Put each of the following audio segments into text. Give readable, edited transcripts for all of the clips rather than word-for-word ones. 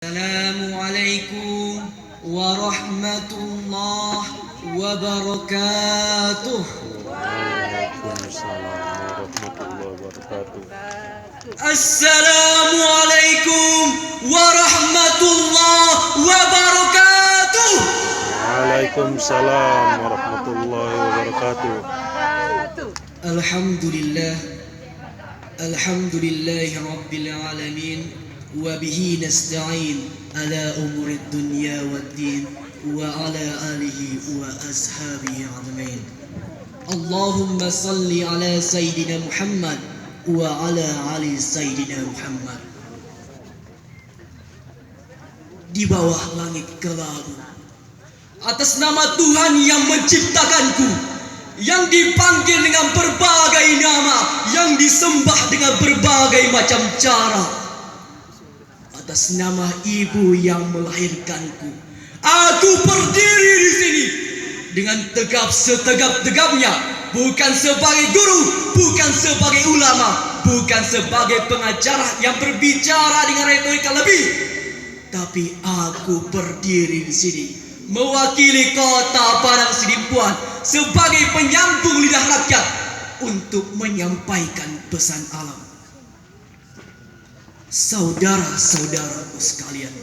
Assalamualaikum warahmatullahi wabarakatuh. Waalaikumsalam warahmatullahi wabarakatuh. Assalamualaikum warahmatullahi wabarakatuh. Waalaikumsalam warahmatullahi wabarakatuh. Alhamdulillah, alhamdulillahi rabbil alamin. Wabihi nasta'in ala umuri dunya waddin wa ala alihi wa ashabihi ajmain. Allahumma salli ala Sayyidina Muhammad wa ala ali Sayyidina Muhammad. Di bawah langit kelabu, atas nama Tuhan yang menciptakanku, yang dipanggil dengan berbagai nama, yang disembah dengan berbagai macam cara, atas nama ibu yang melahirkanku, aku berdiri di sini dengan tegap setegap-tegapnya, bukan sebagai guru, bukan sebagai ulama, bukan sebagai pengacara yang berbicara dengan retorika lebih, tapi aku berdiri di sini mewakili kota Padang Sidimpuan sebagai penyambung lidah rakyat untuk menyampaikan pesan alam. Saudara-saudaraku sekalian,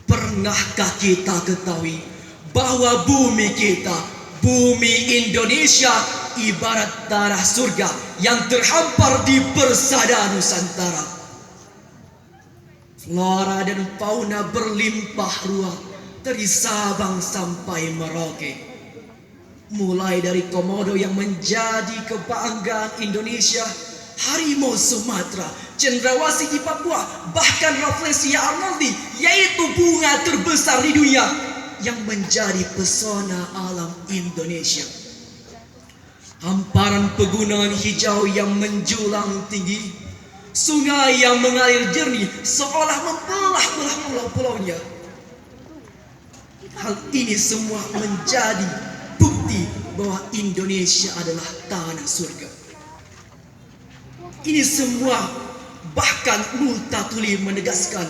pernahkah kita ketahui bahwa bumi kita, bumi Indonesia, ibarat tanah surga yang terhampar di persada Nusantara. Flora dan fauna berlimpah ruah dari Sabang sampai Merauke. Mulai dari komodo yang menjadi kebanggaan Indonesia, harimau Sumatera, cendrawasih di Papua, bahkan Rafflesia arnoldi, yaitu bunga terbesar di dunia yang menjadi pesona alam Indonesia. Hamparan pegunungan hijau yang menjulang tinggi, sungai yang mengalir jernih seolah membelah-belah pulau-pulaunya. Hal ini semua menjadi bukti bahwa Indonesia adalah tanah surga. Ini semua bahkan Multatuli menegaskan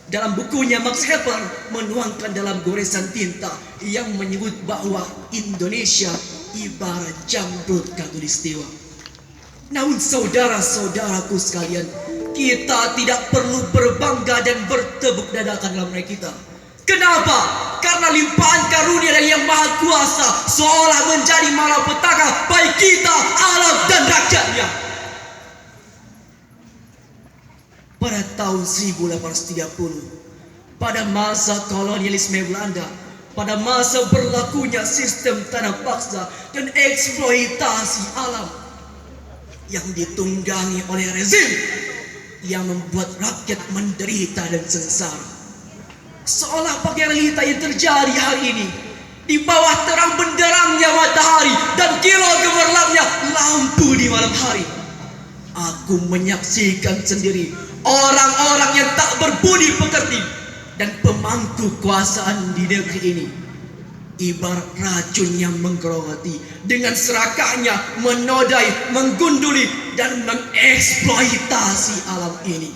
dalam bukunya. Max Havelaar menuangkan dalam goresan tinta yang menyebut bahwa Indonesia ibarat jamrut khatulistiwa. Namun saudara-saudaraku sekalian, kita tidak perlu berbangga dan bertepuk dada dalam mereka kita. Kenapa? Karena limpahan karunia dari Yang Maha Kuasa seolah menjadi malapetaka bagi kita, alam dan rakyatnya. Pada tahun 1830, pada masa kolonialisme Belanda, pada masa berlakunya sistem tanah paksa dan eksploitasi alam yang ditunggangi oleh rezim yang membuat rakyat menderita dan sengsara, seolah bagai realita yang terjadi hari ini, di bawah terang benderangnya matahari dan kilau gemerlapnya lampu di malam hari, aku menyaksikan sendiri orang-orang yang tak berbudi pekerti dan pemangku kekuasaan di negeri ini ibarat racun yang menggerogoti, dengan serakahnya menodai, menggunduli dan mengeksploitasi alam ini.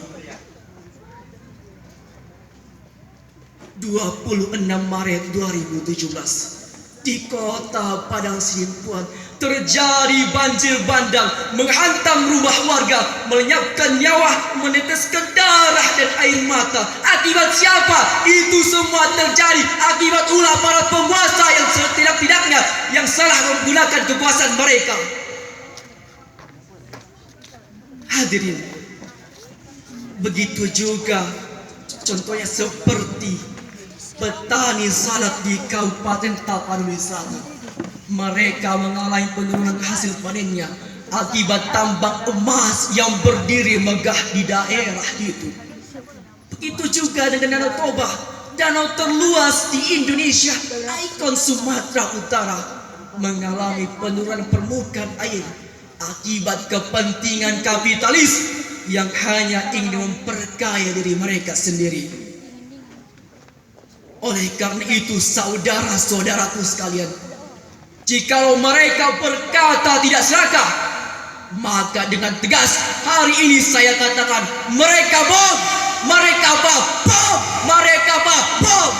26 Maret 2017 di kota Padang Sidimpuan terjadi banjir bandang menghantam rumah warga, melenyapkan nyawa, meneteskan darah dan air mata. Akibat siapa? Itu semua terjadi akibat ulah para penguasa yang setidak-tidaknya yang salah menggunakan kekuasaan mereka. Hadirin, begitu juga contohnya seperti petani salak di Kabupaten Tapanuli Selatan. Mereka mengalami penurunan hasil panennya akibat tambang emas yang berdiri megah di daerah itu. Begitu juga dengan Danau Toba, danau terluas di Indonesia, ikon Sumatera Utara, mengalami penurunan permukaan air akibat kepentingan kapitalis yang hanya ingin memperkaya diri mereka sendiri. Oleh karena itu, saudara-saudaraku sekalian, jikalau mereka berkata tidak serakah, maka dengan tegas hari ini saya katakan mereka bohong, mereka bom, mereka bom.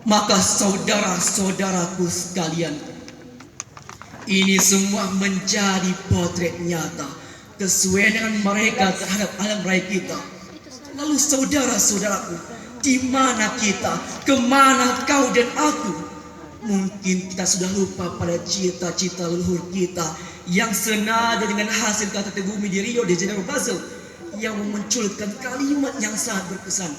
Maka saudara-saudaraku sekalian, ini semua menjadi potret nyata kesuaian mereka terhadap alam raya kita. Lalu saudara-saudaraku, di mana kita? Kemana kau dan aku? Mungkin kita sudah lupa pada cita-cita leluhur kita yang senada dengan hasil kata bumi di Rio de Janeiro, Brazil, yang memunculkan kalimat yang sangat berkesan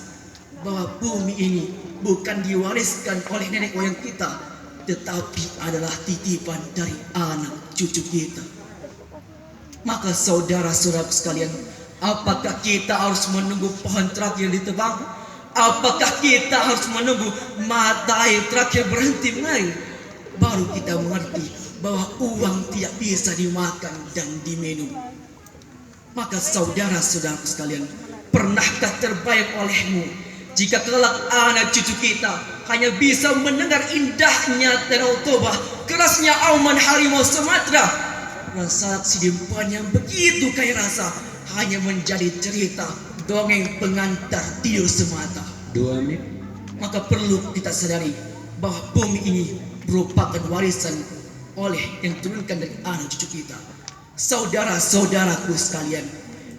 bahwa bumi ini bukan diwariskan oleh nenek moyang kita, tetapi adalah titipan dari anak cucu kita. Maka saudara-saudaraku sekalian, apakah kita harus menunggu pohon terakhir ditebang? Apakah kita harus menunggu matahari terakhir berhenti mengalir baru kita mengerti bahwa uang tidak bisa dimakan dan diminum? Maka saudara-saudaraku sekalian, pernahkah terbayang olehmu jika kelak anak cucu kita hanya bisa mendengar indahnya Danau Toba, kerasnya auman harimau Sumatera, rasa sidimpan yang begitu kaya rasa hanya menjadi cerita dongeng pengantar tidur semata. 2 menit. Maka perlu kita sadari bahwa bumi ini merupakan warisan oleh yang diturunkan dari anak cucu kita. Saudara-saudaraku sekalian,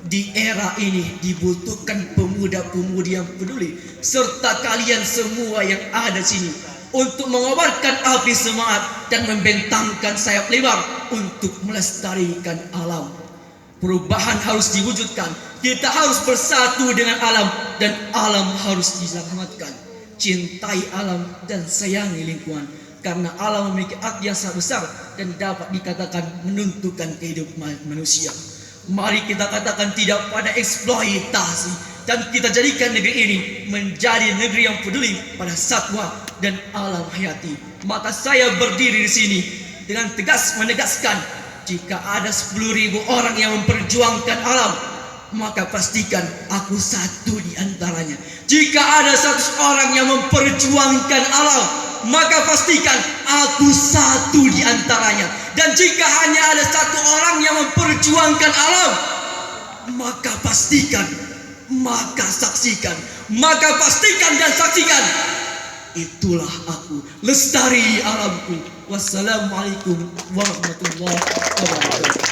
di era ini dibutuhkan pemuda-pemudi yang peduli serta kalian semua yang ada sini untuk mengobarkan api semangat dan membentangkan sayap lebar untuk melestarikan alam. Perubahan harus diwujudkan. Kita harus bersatu dengan alam dan alam harus diselamatkan. Cintai alam dan sayangi lingkungan, karena alam memiliki arti yang sangat besar dan dapat dikatakan menentukan kehidupan manusia. Mari kita katakan tidak pada eksploitasi dan kita jadikan negeri ini menjadi negeri yang peduli pada satwa dan alam hayati. Maka saya berdiri di sini dengan tegas menegaskan, jika ada 10.000 orang yang memperjuangkan alam, maka pastikan aku satu di antaranya. Jika ada 100 orang yang memperjuangkan alam, maka pastikan aku satu di antaranya. Dan jika hanya ada 1 orang yang memperjuangkan alam, maka pastikan, maka saksikan, maka pastikan dan saksikan, itulah aku, lestari alamku. Wassalamualaikum warahmatullahi wabarakatuh.